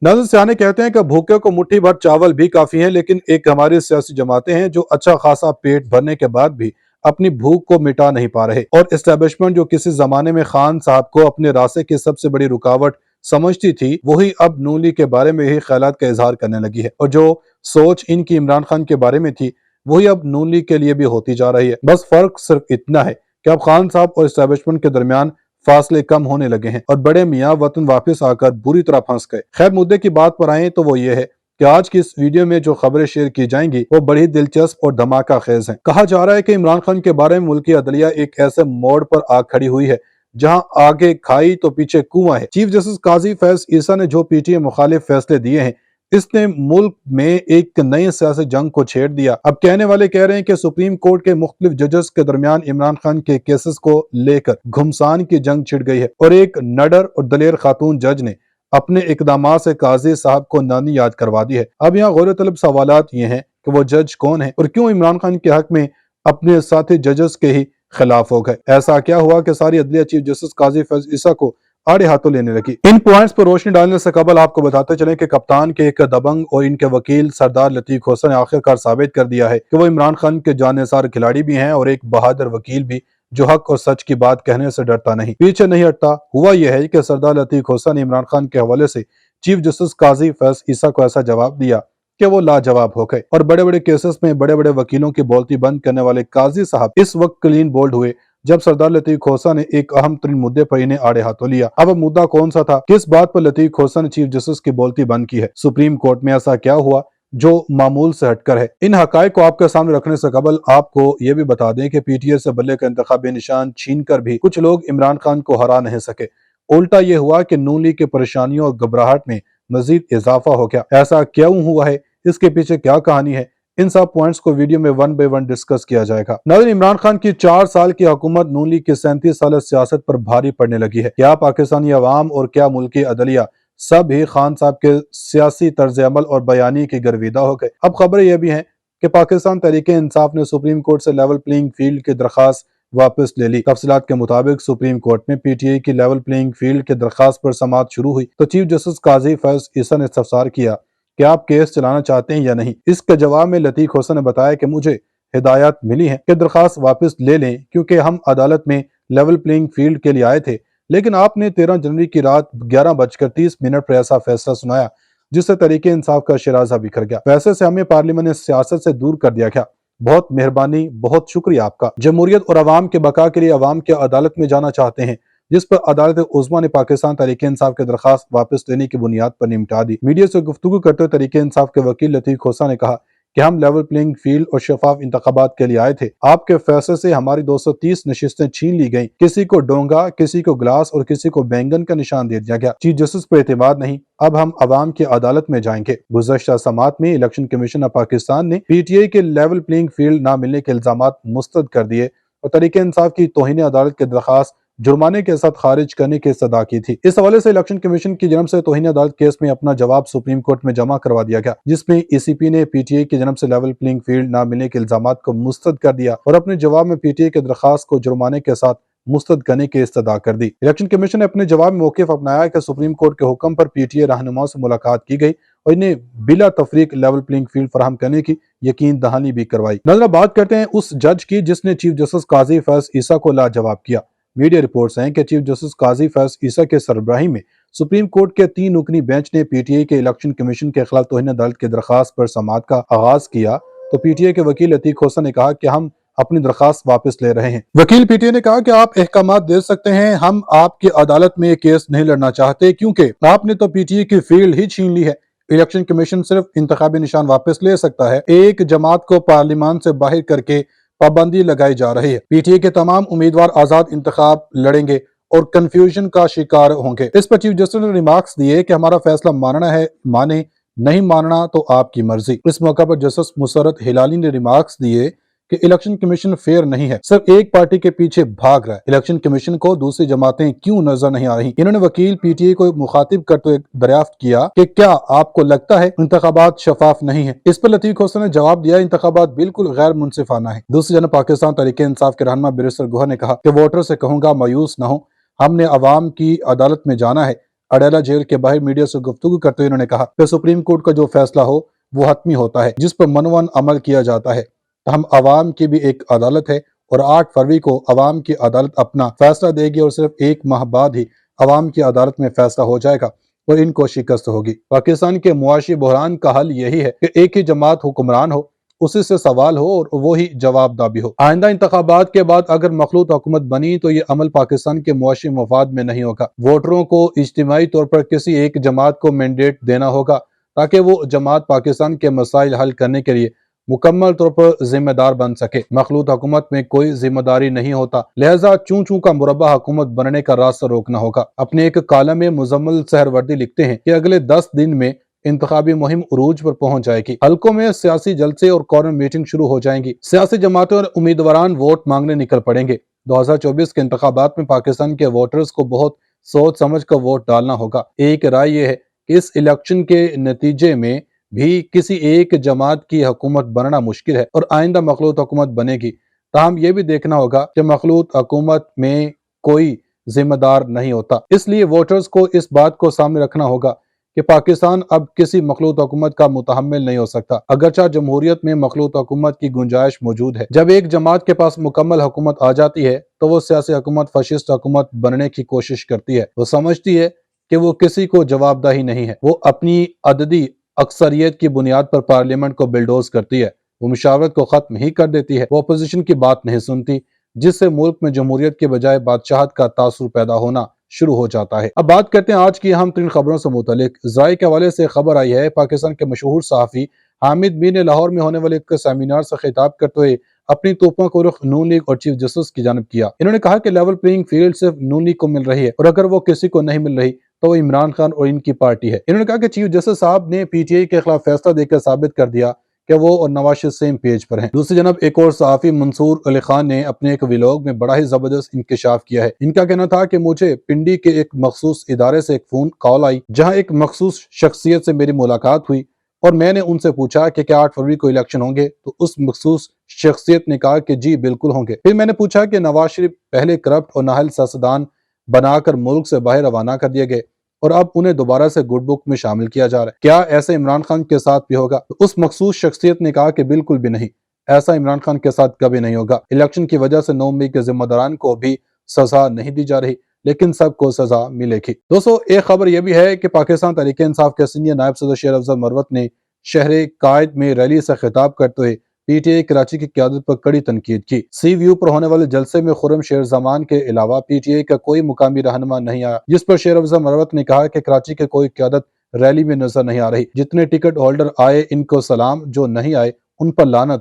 नाज़िर सियाने कहते हैं कि भूखे को मुट्ठी भर चावल भी काफी है, लेकिन एक हमारी सियासी जमातें हैं जो अच्छा खासा पेट भरने के बाद भी अपनी भूख को मिटा नहीं पा रहे, और एस्टेब्लिशमेंट जो किसी जमाने में खान साहब को अपने रास्ते की सबसे बड़ी रुकावट समझती थी, वही अब नून लीग के बारे में ही ख्यालात का इजहार करने लगी है, और जो सोच इनकी इमरान खान के बारे में थी वही अब नून लीग के लिए भी होती जा रही है। बस फर्क सिर्फ इतना है कि अब खान साहब और एस्टेब्लिशमेंट के दरमियान फासले कम होने लगे हैं और बड़े मियाँ वतन वापस आकर बुरी तरह फंस गए। खैर, मुद्दे की बात पर आए तो वो ये है कि आज की इस वीडियो में जो खबरें शेयर की जाएंगी वो बड़ी दिलचस्प और धमाका खेज हैं। कहा जा रहा है कि इमरान खान के बारे में मुल्की अदलिया एक ऐसे मोड़ पर आ खड़ी हुई है जहां आगे खाई तो पीछे कुआं है। चीफ जस्टिस काजी फैज ईसा ने जो पीटीए मुखालिफ फैसले दिए हैं, इसने मुल्क में एक नई सियासी जंग को छेड़ दिया। अब कहने वाले कह रहे हैं कि सुप्रीम कोर्ट के मुख्तलिफ जजेस के दरमियान इमरान खान के केसेस को लेकर घुमसान की जंग छिड़ गई है, और एक नडर और दलेर खातून जज ने अपने इकदामात से काजी साहब को नानी याद करवा दी है। अब यहाँ गौर तलब सवालात ये हैं कि वो जज कौन है और क्यों इमरान खान के हक में अपने साथी जजेस के ही खिलाफ हो गए। ऐसा क्या हुआ कि सारी अदलिया चीफ जस्टिस काजी फैज ईसा को आड़े हाथों लेने लगी। इन पॉइंट्स पर रोशनी डालने से कबल आपको बताते चलें कि कप्तान के एक दबंग और इनके वकील सरदार लतीफ खोसा ने आखिरकार साबित कर दिया है कि वो इमरान खान के जानेसार खिलाड़ी भी हैं और एक बहादुर वकील भी, जो हक और सच की बात कहने से डरता नहीं, पीछे नहीं हटता। हुआ यह है कि सरदार लतीफ खोसा ने इमरान खान के हवाले से चीफ जस्टिस काजी फैज ईसा को ऐसा जवाब दिया कि वो लाजवाब हो गए, और बड़े बड़े केसेस में बड़े बड़े वकीलों की बोलती बंद करने वाले काजी साहब इस वक्त क्लीन बोल्ड हुए जब सरदार लतीफ खोसा ने एक अहम तरीन मुद्दे पर इन्हें आड़े हाथों लिया। अब मुद्दा कौन सा था? किस बात पर लतीफ खोसा ने चीफ जस्टिस की बोलती बंद की है? सुप्रीम कोर्ट में ऐसा क्या हुआ जो मामूल से हटकर है? इन हकायक को आपके सामने रखने से कबल आपको ये भी बता दें कि पीटीए से बल्ले का इंतखाबी निशान छीन कर भी कुछ लोग इमरान खान को हरा नहीं सके। उल्टा ये हुआ कि नून लीग की परेशानियों और घबराहट में मजीद इजाफा हो गया। ऐसा क्यों हुआ है? इसके पीछे क्या कहानी है? इन सब पॉइंट्स को वीडियो में वन बाय वन डिस्कस किया जाएगा। नाज़रीन, इमरान खान की 4 साल की हुकूमत नून लीग की 37 साल सियासत पर भारी पड़ने लगी है। क्या पाकिस्तानी अवाम और क्या मुल्की अदलिया सब ही खान साहब के सियासी तर्ज अमल और बयानी की गर्विदा हो गए। अब खबरें यह भी हैं कि पाकिस्तान तहरीक इंसाफ ने सुप्रीम कोर्ट से लेवल प्लेइंग फील्ड की दरखास्त वापस ले ली। तफसीलात के मुताबिक सुप्रीम कोर्ट में पीटीआई की लेवल प्लेइंग फील्ड की दरखास्त पर समाअत शुरू हुई तो चीफ जस्टिस काजी फैज ईसा ने इस्तफसार किया कि आप केस चलाना चाहते हैं या नहीं। इसके जवाब में लतीफ खोसा ने बताया कि मुझे हिदायत मिली है कि दरखास्त वापस ले लें, क्योंकि हम अदालत में लेवल प्लेइंग फील्ड के लिए आए थे, लेकिन आपने 13 जनवरी की रात 11:30 पर ऐसा फैसला सुनाया जिससे तरीके इंसाफ का शिराजा बिखर गया। फैसले से हमें पार्लियामेंट सियासत से दूर कर दिया गया। बहुत मेहरबानी, बहुत शुक्रिया आपका। जमहूरियत और अवाम के बका के लिए अवाम के अदालत में जाना चाहते हैं, जिस पर अदालत उज़्मा ने पाकिस्तान तहरीक इंसाफ की दरखास्त वापस लेने की बुनियाद पर निपटा दी। मीडिया से गुफ्तगू करते हुए तहरीक इंसाफ के वकील लतीफ खोसा ने कहा कि हम लेवल प्लेइंग फील्ड और शफाफ इंतखाबात के लिए आए थे। आपके फैसले से हमारी 230 नशिस्तें छीन ली गईं। किसी को डोंगा, किसी को गिलास और किसी को बैंगन का निशान दे दिया गया। चीफ जस्टिस पर एतमाद नहीं, अब हम अवाम की अदालत में जाएंगे। गुज़श्ता समात में इलेक्शन कमीशन ऑफ पाकिस्तान ने पीटीआई के लेवल प्लेइंग फील्ड न मिलने के इल्जामात मुस्तरद कर दिए और तहरीक इंसाफ की तौहीन अदालत की दरखास्त जुर्माने के साथ खारिज करने की सदा की थी। इस हवाले से इलेक्शन कमीशन की जन्म से तौहीन अदालत केस में अपना जवाब सुप्रीम कोर्ट में जमा करवा दिया गया, जिसमें ईसीपी ने पीटीआई की जन्म से लेवल प्लेइंग फील्ड न मिलने के इल्जामात को मुस्तरद कर दिया और अपने जवाब में पीटीआई की दरखास्त को जुर्माने के साथ मुस्तरद करने की इस्तदा कर दी। इलेक्शन कमीशन ने अपने जवाब में मौक़िफ़ अपनाया कि सुप्रीम कोर्ट के हुक्म पर पीटीआई रहनुमाओं से मुलाकात की गई और इन्हें बिला तफरीक लेवल प्लेइंग फील्ड फराहम करने की यकीन दहानी भी करवाई। नजर बात करते हैं उस जज की जिसने चीफ जस्टिस काजी फैज ईसा को लाजवाब किया। मीडिया रिपोर्ट्स हैं कि चीफ जस्टिस काजी फैज ईसा के सरबराही में सुप्रीम कोर्ट के 3 रुकनी बेंच ने पीटीआई के इलेक्शन कमीशन के खिलाफ तौहीन अदालत की दरखास्त पर समाअत का आगाज किया तो पीटीआई के वकील लतीफ खोसा ने कहा कि हम अपनी दरखास्त वापस ले रहे हैं। वकील पीटीआई ने कहा कि आप अहकामात दे सकते हैं, हम आपकी अदालत में ये केस नहीं लड़ना चाहते क्योंकि आपने तो पीटीआई की फील्ड ही छीन ली है। इलेक्शन कमीशन सिर्फ इंतखाबी निशान वापस ले सकता है। एक जमात को पार्लियामान से बाहर करके पाबंदी लगाई जा रही है। पीटीआई के तमाम उम्मीदवार आजाद इंतखाब लड़ेंगे और कंफ्यूजन का शिकार होंगे। इस पर चीफ जस्टिस ने रिमार्क्स दिए कि हमारा फैसला मानना है माने, नहीं मानना तो आपकी मर्जी। इस मौका पर जस्टिस मुसरत हिलाली ने रिमार्क्स दिए कि इलेक्शन कमीशन फेयर नहीं है, सिर्फ एक पार्टी के पीछे भाग रहा है। इलेक्शन कमीशन को दूसरी जमातें क्यों नजर नहीं आ रही? इन्होंने वकील पीटीआई को मुखातिब करते हुए दरियाफ्त किया कि क्या आपको लगता है इंतखाबात शफाफ नहीं है? इस पर लतीफ खोसा ने जवाब दिया, इंतखाबात बिल्कुल गैर मुनसिफाना है। दूसरी जानब पाकिस्तान तहरीक इंसाफ के रहनुमा बैरिस्टर गोहर ने कहा कि वोटर से कहूंगा मायूस न हो, हमने अवाम की अदालत में जाना है, اڈیالہ جیل کے باہر میڈیا سے گفتگو کرتے ہوئے انہوں نے کہا کہ سپریم کورٹ کا جو فیصلہ ہو وہ حتمی ہوتا ہے، جس پر منوان عمل کیا جاتا ہے۔ ہم عوام کی بھی ایک عدالت ہے اور 8 فروری کو عوام کی عدالت اپنا فیصلہ دے گی اور صرف 1 ماہ بعد ہی عوام کی عدالت میں فیصلہ ہو جائے گا اور ان کو شکست ہوگی۔ پاکستان کے معاشی بحران کا حل یہی ہے کہ ایک ہی جماعت حکمران ہو، اسی سے سوال ہو اور وہی جواب دہ بھی ہو۔ آئندہ انتخابات کے بعد اگر مخلوط حکومت بنی تو یہ عمل پاکستان کے معاشی مفاد میں نہیں ہوگا۔ ووٹروں کو اجتماعی طور پر کسی ایک جماعت کو مینڈیٹ دینا ہوگا تاکہ وہ جماعت پاکستان کے مسائل حل کرنے کے لیے مکمل طور پر ذمہ دار بن سکے۔ مخلوط حکومت میں کوئی ذمہ داری نہیں ہوتا، لہٰذا چوں چوں کا مربع حکومت بننے کا راستہ روکنا ہوگا۔ اپنے ایک کالم میں مزمل سہروردی لکھتے ہیں کہ اگلے 10 دن میں انتخابی مہم عروج پر پہنچ جائے گی۔ حلقوں میں سیاسی جلسے اور کارنر میٹنگ شروع ہو جائیں گی۔ سیاسی جماعتیں اور امیدواران ووٹ مانگنے نکل پڑیں گے۔ 2024 کے انتخابات میں پاکستان کے ووٹرز کو بہت سوچ سمجھ کر ووٹ ڈالنا ہوگا۔ ایک رائے یہ ہے کہ اس الیکشن کے نتیجے میں بھی کسی ایک جماعت کی حکومت بننا مشکل ہے اور آئندہ مخلوط حکومت بنے گی۔ تاہم یہ بھی دیکھنا ہوگا کہ مخلوط حکومت میں کوئی ذمہ دار نہیں ہوتا۔ اس لیے ووٹرز کو اس بات کو سامنے رکھنا ہوگا کہ پاکستان اب کسی مخلوط حکومت کا متحمل نہیں ہو سکتا، اگرچہ جمہوریت میں مخلوط حکومت کی گنجائش موجود ہے۔ جب ایک جماعت کے پاس مکمل حکومت آ جاتی ہے تو وہ سیاسی حکومت فاشسٹ حکومت بننے کی کوشش کرتی ہے۔ وہ سمجھتی ہے کہ وہ کسی کو جواب دہ ہی نہیں ہے۔ وہ اپنی عددی اکثریت کی بنیاد پر پارلیمنٹ کو بلڈوز کرتی ہے، وہ مشاورت کو ختم ہی کر دیتی ہے، وہ اپوزیشن کی بات نہیں سنتی، جس سے ملک میں جمہوریت کے بجائے بادشاہت کا تاثر پیدا ہونا شروع ہو جاتا ہے۔ اب بات کرتے ہیں آج کی اہم ترین خبروں سے متعلق۔ ذرائع کے حوالے سے خبر آئی ہے، پاکستان کے مشہور صحافی حامد میر نے لاہور میں ہونے والے ایک سیمینار سے خطاب کرتے ہوئے اپنی توپوں کو رخ نون لیگ اور چیف جسٹس کی جانب کیا۔ انہوں نے کہا کہ لیول پلینگ فیلڈ صرف نون لیگ کو مل رہی ہے اور اگر وہ کسی کو نہیں مل رہی تو وہ عمران خان اور ان کی پارٹی ہے۔ انہوں نے کہا کہ چیف جسٹس صاحب نے پی ٹی آئی کے خلاف فیصلہ دے کر ثابت کر دیا کہ وہ اور نواز شریف سیم پیج پر ہیں۔ دوسری جانب ایک اور صحافی منصور علی خان نے اپنے ایک ویلاگ میں بڑا ہی زبردست انکشاف کیا ہے۔ ان کا کہنا تھا کہ مجھے پنڈی کے ایک مخصوص ادارے سے ایک فون کال آئی جہاں ایک مخصوص شخصیت سے میری ملاقات ہوئی اور میں نے ان سے پوچھا کہ کیا 8 فروری کو الیکشن ہوں گے، تو اس مخصوص شخصیت نے کہا کہ جی بالکل ہوں گے۔ پھر میں نے پوچھا کہ نواز شریف پہلے کرپٹ اور نااہل سیاستدان بنا کر ملک سے باہر روانہ کر دیے گئے اور اب انہیں دوبارہ سے گڈ بک میں شامل کیا جا رہا ہے، کیا ایسے عمران خان کے ساتھ بھی ہوگا؟ تو اس مخصوص شخصیت نے کہا کہ بالکل بھی نہیں، ایسا عمران خان کے ساتھ کبھی نہیں ہوگا۔ الیکشن کی وجہ سے 9 مئی کے ذمہ داران کو بھی سزا نہیں دی جا رہی، لیکن سب کو سزا ملے گی۔ دوستو ایک خبر یہ بھی ہے کہ پاکستان تحریک انصاف کے سینئر نائب صدر شیر افضل مروت نے شہر قائد میں ریلی سے خطاب کرتے ہوئے پی ٹی آئی کراچی کی قیادت پر کڑی تنقید کی۔ سی ویو پر ہونے والے جلسے میں خرم شیر زمان کے علاوہ پی ٹی آئی کا کوئی مقامی رہنما نہیں آیا، جس پر شیر افضل مروت نے کہا کہ کراچی کے کوئی قیادت ریلی میں نظر نہیں آ رہی، جتنے ٹکٹ ہولڈر آئے ان کو سلام، جو نہیں آئے ان پر لعنت ہو۔